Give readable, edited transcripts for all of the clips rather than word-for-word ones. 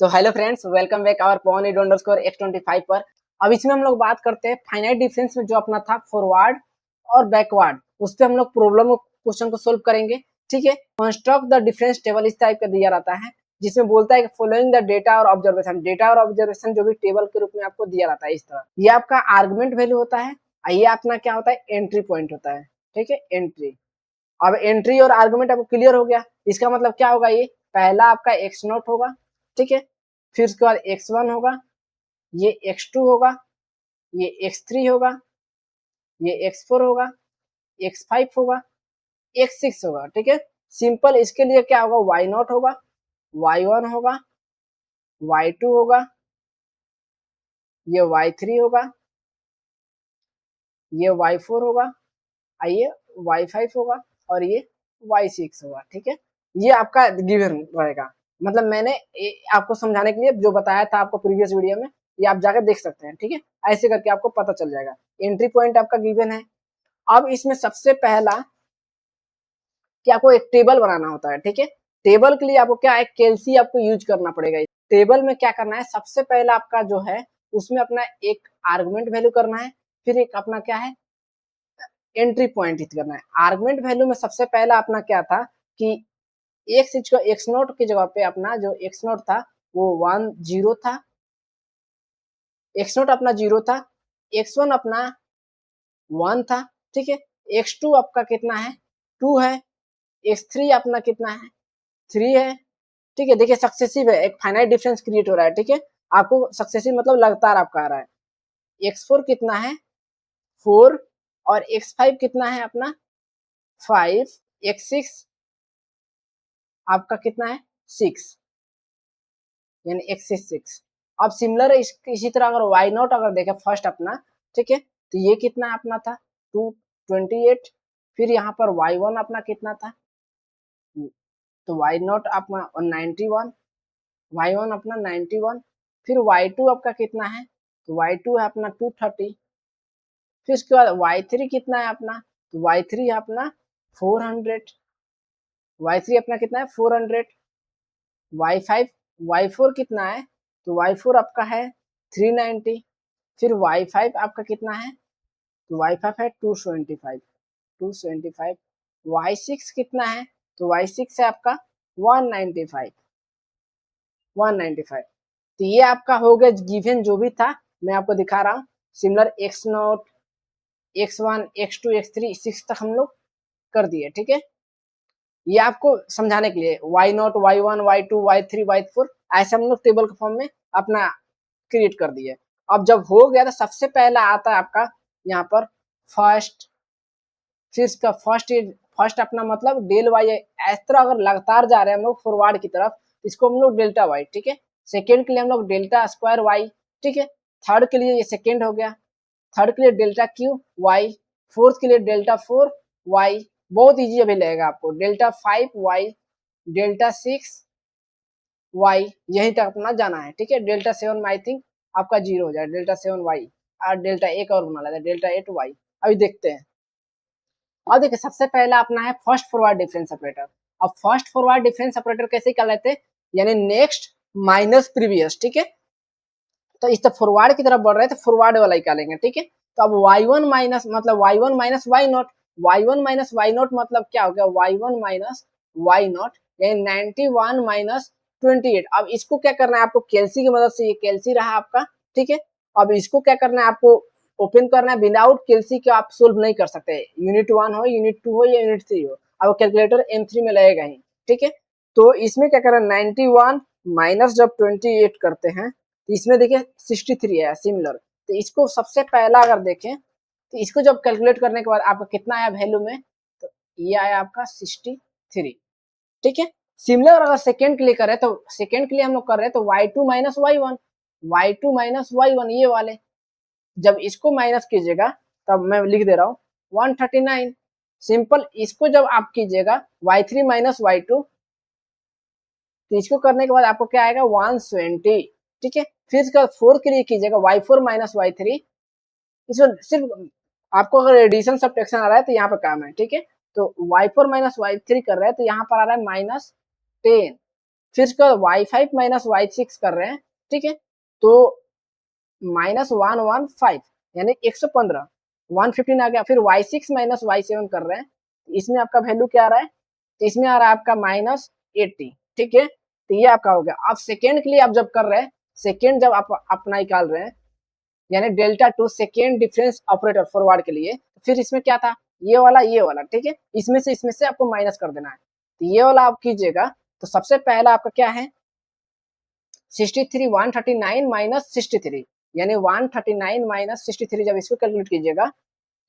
तो hello friends, welcome back our pwn_x25 पर। अब इसमें हम लोग बात करते हैं फाइनाइट डिफरेंस में जो अपना था फॉरवर्ड और बैकवर्ड, उस पर हम लोग प्रॉब्लम क्वेश्चन को सोल्व करेंगे। ठीक है, कंस्ट्रक्ट द डिफरेंस टेबल इस टाइप का दिया रहता है, जिसमें बोलता है कि फॉलोइंग द डेटा और ऑब्जर्वेशन, डेटा और ऑब्जर्वेशन जो भी टेबल के रूप में आपको दिया रहता है इस तरह। ये आपका आर्गुमेंट वैल्यू होता है और ये अपना क्या होता है, एंट्री पॉइंट होता है। ठीक है, एंट्री। अब एंट्री और आर्गुमेंट आपको क्लियर हो गया। इसका मतलब क्या होगा, ये पहला आपका एक्स नॉट होगा। ठीक है, फिर उसके बाद x1 होगा, ये x2 होगा, ये x3 होगा, ये x4 होगा, x5 होगा, x6 होगा। ठीक है, सिंपल। इसके लिए क्या होगा, y0 होगा, y1 होगा, y2 होगा, ये y3 होगा, ये y4 होगा, ये y5 होगा और ये y6 होगा। ठीक है, ये आपका गिवन रहेगा। मतलब मैंने आपको समझाने के लिए जो बताया था आपको प्रीवियस वीडियो में, ये आप जाकर देख सकते हैं। ठीक है, ऐसे करके आपको पता चल जाएगा। एंट्री पॉइंट आपका गिवन है। अब इसमें सबसे पहला कि आपको एक टेबल बनाना होता है। ठीक है, टेबल के लिए आपको क्या है, कैलसी आपको यूज करना पड़ेगा। टेबल में क्या करना है, सबसे पहला आपका जो है उसमें अपना एक आर्गुमेंट वैल्यू करना है, फिर एक अपना क्या है, एंट्री पॉइंट हिट करना है। आर्गुमेंट वैल्यू में सबसे पहला अपना क्या था कि एक्स नोट की जगह पे अपना जो एक्स नोट था वो 10 था, एक्स नोट अपना 0 था, x1 अपना 1 था। ठीक है, x2 आपका कितना है, 2 है, x3 अपना कितना है, 3 है। ठीक है, देखिए सक्सेसिव है, एक फाइनाइट डिफरेंस क्रिएट हो रहा है। ठीक है, आपको सक्सेसिव मतलब लगातार आपका आ रहा है। x4 कितना है, 4, और x5 कितना है अपना 5, x6 आपका कितना है 6, यानी x6। अब सिमिलर इसी तरह अगर y0 अगर देखें फर्स्ट अपना, ठीक है, तो ये कितना अपना था 228, फिर यहाँ पर y1 अपना कितना था, तो y0 अपना 91, y1 अपना 91, फिर y2 आपका कितना है, तो y2 है अपना 230, फिर उसके बाद y3 कितना है अपना, तो y3 है अपना 400, y3 अपना कितना है 400, y5 y4 कितना है, तो y4 आपका है 390, फिर y5 आपका कितना है, तो y5 है 225, y6 कितना है, तो y6 है आपका 195। तो ये आपका हो गया गिवन जो भी था, मैं आपको दिखा रहा हूँ। Similar x0, x1, x2, x3, 6 तक हम लोग कर दिए। ठीक है, ये आपको समझाने के लिए y0, y1, y2, y3, y4 ऐसे हम लोग टेबल के फॉर्म में अपना क्रिएट कर दिए। अब जब हो गया तो सबसे पहला आता है आपका यहाँ पर फर्स्ट, फिर इसका फर्स्ट अपना मतलब डेल वाई है। इस तरह अगर लगातार जा रहे हैं हम लोग फॉरवर्ड की तरफ, इसको हम लोग डेल्टा वाई। ठीक है, सेकेंड के लिए हम लोग डेल्टा स्क्वायर वाई। ठीक है, थर्ड के लिए ये सेकेंड हो गया, थर्ड के लिए डेल्टा क्यू वाई, फोर्थ के लिए डेल्टा 4 वाई। बहुत इजी अभी लगेगा आपको, डेल्टा 5 वाई, डेल्टा 6 वाई, यहीं तक अपना जाना है। ठीक है, डेल्टा 7 आई थिंक आपका 0 हो जाए, डेल्टा 7 वाई, और डेल्टा एक और बना लेते हैं, डेल्टा 8 वाई। अभी देखते हैं। और देखिए सबसे पहला अपना है फर्स्ट फॉरवर्ड डिफरेंस ऑपरेटर। अब फर्स्ट फॉरवर्ड डिफरेंस ऑपरेटर कैसे कर लेते हैं, यानी नेक्स्ट माइनस प्रीवियस। ठीक है, तो इस तरह फॉरवर्ड की तरफ बढ़ रहे हैं तो फॉरवर्ड वाला निकालेंगे। ठीक है, तो अब y1 माइनस मतलब y1 minus Y naught, y1 minus Y naught मतलब क्या हो गया, y1 माइनस वाई नॉट, यानी 91 माइनस 28। अब इसको क्या करना है आपको, कैलसी की मदद से, ये कैलसी रहा आपका। ठीक है, अब इसको क्या करना है आपको, ओपन करना है। विदाउट कैलसी के आप सोल्व नहीं कर सकते, यूनिट 1 हो, यूनिट 2 हो या यूनिट 3 हो, अब कैलकुलेटर M3 में लगेगा ही। ठीक है, तो इसमें क्या करना है, 91 माइनस जब 28 करते हैं तो इसमें देखिए 63 है सिमिलर। तो इसको सबसे पहला अगर देखें तो इसको जब कैलकुलेट करने के बाद आपका कितना आया वैल्यू में, तो ये आया आपका 63। ठीक है, सिमिलर अगर सेकेंड के लिए करें तो सेकेंड के लिए हम लोग कर रहे हैं तो y2 minus y1, y2 minus y1 ये वाले, जब इसको माइनस कीजिएगा तब मैं लिख दे रहा हूँ 139। सिंपल, इसको जब आप कीजिएगा y3 माइनस y2, तो इसको करने के बाद आपको क्या आएगा 120। ठीक है, फिर इसका 4 के लिए कीजिएगा y4 माइनस y3, इसमें सिर्फ आपको अगर एडिशन सब्ट्रैक्शन आ रहा है तो यहाँ पर काम है। ठीक है, तो y4 माइनस y3 कर रहे हैं तो यहाँ पर आ रहा है -10, फिर इसका y5 माइनस y6 कर रहे हैं, ठीक है, तो -115 यानी 115, 115 आ गया। फिर y6 माइनस y7 कर रहे हैं, इसमें आपका वैल्यू क्या आ रहा है, तो इसमें आ रहा है आपका -80, ठीक है, तो ये आपका हो गया। अब सेकेंड के लिए आप जब कर रहे हैं, सेकेंड जब आप अपना निकाल रहे हैं, यानी delta two second difference operator forward के लिए, फिर इसमें क्या था, ये वाला, ठीक है, इसमें से आपको माइनस कर देना है। तो ये वाला आप कीजिएगा, तो सबसे पहला आपका क्या है, 63 139 माइनस 63, यानी 139 माइनस 63 जब इसको कैलकुलेट कीजिएगा,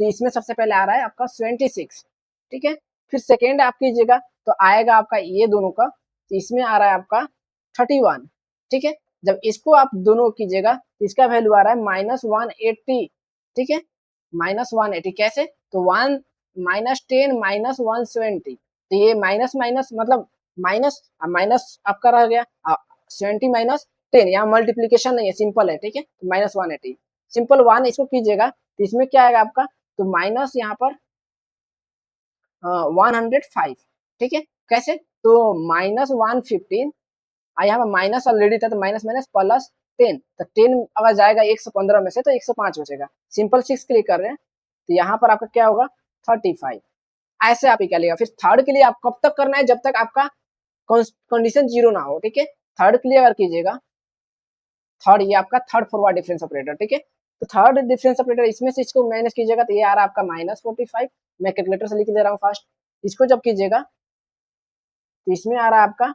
तो इसमें सबसे पहले आ रहा है आपका 26, ठीक है। फिर सेकेंड आप कीजिएगा तो आएगा आपका ये दोनों का, तो इसमें आ रहा है आपका 31, ठीक है। जब इसको आप दोनों कीजिएगा तो इसका वैल्यू आ रहा है -180, ठीक है, -180 कैसे, तो 1 -10 -170, तो ये माइनस माइनस मतलब माइनस माइनस आपका रह गया 70 माइनस 10, यहाँ मल्टीप्लीकेशन नहीं है, सिंपल है, ठीक है, -180 सिंपल 1 इसको कीजिएगा तो इसमें क्या आएगा आपका, तो माइनस यहाँ पर 105, ठीक है, कैसे, तो -115, यहाँ पर माइनस ऑलरेडी था तो माइनस माइनस प्लस 10, तो 10 अगर जाएगा 115 में से तो 105 बचेगा, सिंपल 6 क्लिक कर रहे हैं, तो यहाँ पर आपका क्या होगा 35, ऐसे आप निकालिएगा। फिर थर्ड के लिए आप कब तक करना है, जब तक आपका कंडीशन 0 ना हो, ठीक है। थर्ड के लिए अगर कीजिएगा, थर्ड ये आपका थर्ड फॉरवर्ड डिफरेंस ऑपरेटर, ठीक है, तो थर्ड डिफरेंस ऑपरेटर इसमें से इसको माइनस कीजिएगा तो ये आ रहा है आपका -45, मैं कैलकुलेटर से लिख दे रहा हूँ फास्ट, इसको जब कीजिएगा तो इसमें आ रहा है आपका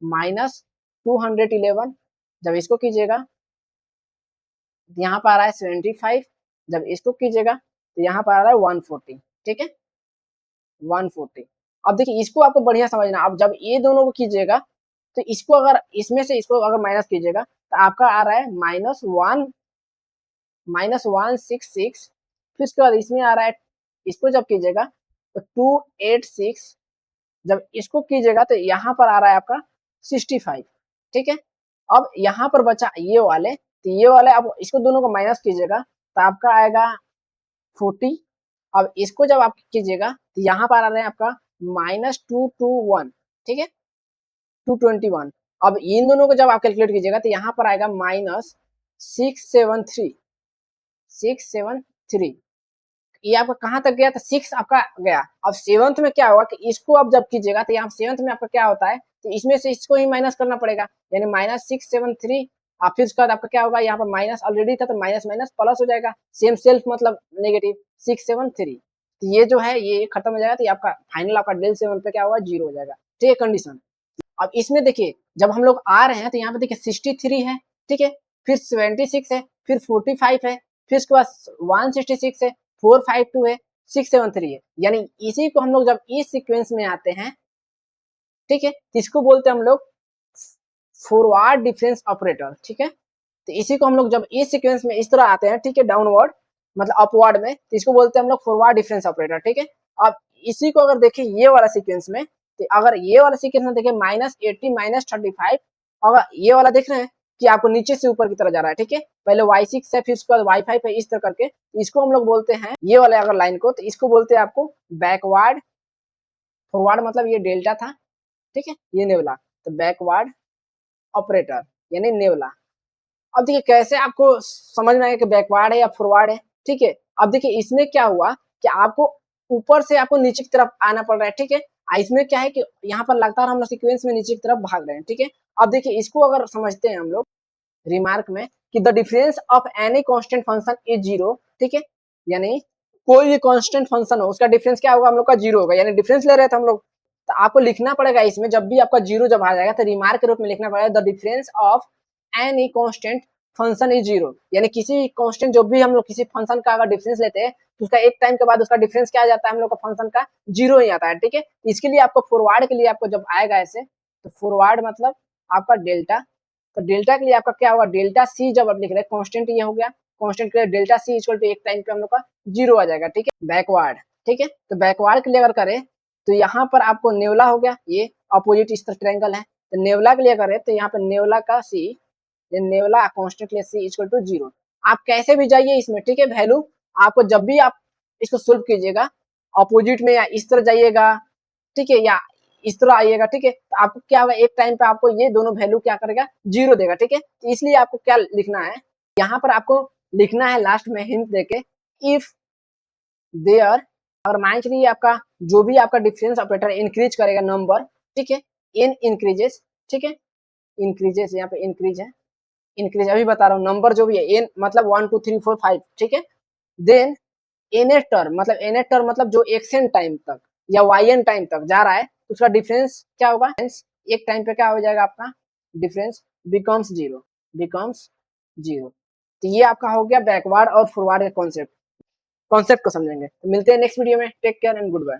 -211, जब इसको कीजिएगा यहाँ पर आ रहा है 75, जब इसको कीजिएगा तो यहाँ पर आ रहा है 140, ठीक है, 140। अब देखिए इसको आपको बढ़िया समझना, अब जब ये दोनों को कीजिएगा तो इसको अगर इसमें से इसको अगर माइनस कीजिएगा तो आपका आ रहा है -166, फिर उसके बाद इसमें आ रहा है, इसको जब कीजिएगा तो 286, जब इसको कीजिएगा तो यहाँ पर आ रहा है आपका 65, ठीक है। अब यहाँ पर बचा ये वाले, तो ये वाले अब इसको दोनों को माइनस कीजिएगा तो आपका आएगा 40, अब इसको जब आप कीजिएगा तो यहाँ पर आ रहा है आपका -221, ठीक है, 221। अब इन दोनों को जब आप कैलकुलेट कीजिएगा तो यहाँ पर आएगा -673, 673, ये आपका कहाँ तक गया, तो 6 आपका गया। अब सेवंथ में क्या होगा कि इसको आप जब कीजिएगा तो यहाँ सेवंथ में आपका क्या होता है, तो इसमें से इसको ही माइनस करना पड़ेगा, यानी -673, और फिर उसके बाद आपका क्या होगा, यहाँ पर माइनस ऑलरेडी था तो माइनस माइनस प्लस हो जाएगा, सेम सेल्फ मतलब नेगेटिव 673, तो ये जो है ये खत्म हो जाएगा, तो ये आपका फाइनल आपका डेल 7 पे क्या होगा, 0 हो जाएगा, ठीक है, कंडीशन। अब इसमें देखिए जब हम लोग आ रहे हैं तो यहाँ पे देखिए 63 है, ठीक है, फिर 76 है, फिर 45 है, फिर उसके बाद 166 है, 452 है, 673 है, यानी इसी को हम लोग जब इस सीक्वेंस में आते हैं, ठीक है, तो इसको बोलते हैं हम लोग फॉरवर्ड डिफरेंस ऑपरेटर, ठीक है, तो इसी को हम लोग जब इस सीक्वेंस में इस तरह आते हैं, ठीक है, डाउनवर्ड मतलब अपवर्ड में, तो इसको बोलते हैं हम लोग फॉरवर्ड डिफरेंस ऑपरेटर, ठीक है। अब इसी को अगर देखें ये वाला सीक्वेंस में, तो अगर ये वाला सीक्वेंस में देखें -80 -35, अगर ये वाला देख रहे हैं कि आपको नीचे से ऊपर की तरफ जा रहा है, ठीक है, पहले y6 है, फिर उसके बाद y5 है, इस तरह करके, इसको हम लोग बोलते हैं ये वाले अगर लाइन को, तो इसको बोलते हैं आपको बैकवर्ड, फॉरवर्ड मतलब ये डेल्टा था, ठीक है, ये नेवला, तो बैकवर्ड ऑपरेटर यानी नेवला। अब देखिए कैसे आपको समझ में आएगा कि बैकवर्ड है या फॉरवर्ड है, ठीक है। अब देखिए इसमें क्या हुआ कि आपको ऊपर से आपको नीचे की तरफ आना पड़ रहा है, ठीक है, इसमें क्या है कि यहाँ पर लगातार हम लोग सीक्वेंस में नीचे की तरफ भाग रहे हैं, ठीक है। अब देखिए इसको अगर समझते हैं हम लोग रिमार्क में कि the difference of any constant function is 0, ठीक है, यानी कोई भी कांस्टेंट फंक्शन हो उसका डिफरेंस क्या होगा, हम लोग का 0 होगा, यानी डिफरेंस ले रहे थे हम लोग, तो आपको लिखना पड़ेगा इसमें जब भी आपका 0 जब आ जाएगा तो रिमार्क के रूप में लिखना पड़ेगा the difference of any constant function is 0, यानी किसी कांस्टेंट जो भी हम लोग किसी फंक्शन का अगर डिफरेंस लेते हैं तो उसका एक टाइम के बाद उसका डिफरेंस क्या आ जाता है, हम लोग का फंक्शन का 0 ही आता है, ठीक है। इसके लिए आपको फॉरवर्ड के लिए आपको जब आएगा ऐसे, तो फॉरवर्ड मतलब आपका डेल्टा, तो डेल्टा के लिए आपका क्या होगा, डेल्टा सी जब आप लिख रहे हैं कांस्टेंट ये हो गया, कांस्टेंट के लिए डेल्टा सी इक्वल टू एक टाइम पे हम लोग का 0 आ जाएगा, ठीक है, बैकवर्ड, ठीक है। तो बैकवर्ड के लिए अगर करें तो यहाँ पर आपको नेवला हो गया, ये अपोजिट इस तरह ट्रायंगल है, तो नेवला के लिए करें तो यहाँ पर नेवला का सी, नेवला कांस्टेंट के लिए सी इक्वल टू 0, आप कैसे भी जाइए इसमें, ठीक है, वैल्यू आपको जब भी आप इसको सोल्व कीजिएगा अपोजिट में या इस तरह जाइएगा, ठीक है, या इस तरह आइएगा, ठीक है। तो आपको क्या होगा, एक टाइम पे आपको ये दोनों वैल्यू क्या करेगा, 0 देगा, ठीक है। तो इसलिए आपको क्या लिखना है, यहाँ पर आपको लिखना है लास्ट में हिंट देके, इफ देयर, अगर मान चलिए आपका जो भी आपका डिफरेंस ऑपरेटर इंक्रीज करेगा नंबर, ठीक है, n इंक्रीजेस, ठीक है, इंक्रीजेस यहाँ पे इंक्रीज है, इंक्रीज अभी बता रहा हूँ, नंबर जो भी है n मतलब 1 2 3 4 5, ठीक है। देन एन टर्म मतलब एन टर्म मतलब जो एक्सन टाइम तक या वाई एन टाइम तक जा रहा है, उसका डिफरेंस क्या होगा, एक टाइम पे क्या हो जाएगा आपका difference becomes zero, becomes zero. तो ये आपका हो गया बैकवर्ड और फॉरवर्ड का कॉन्सेप्ट को समझेंगे। तो मिलते हैं नेक्स्ट वीडियो में, take care and good bye.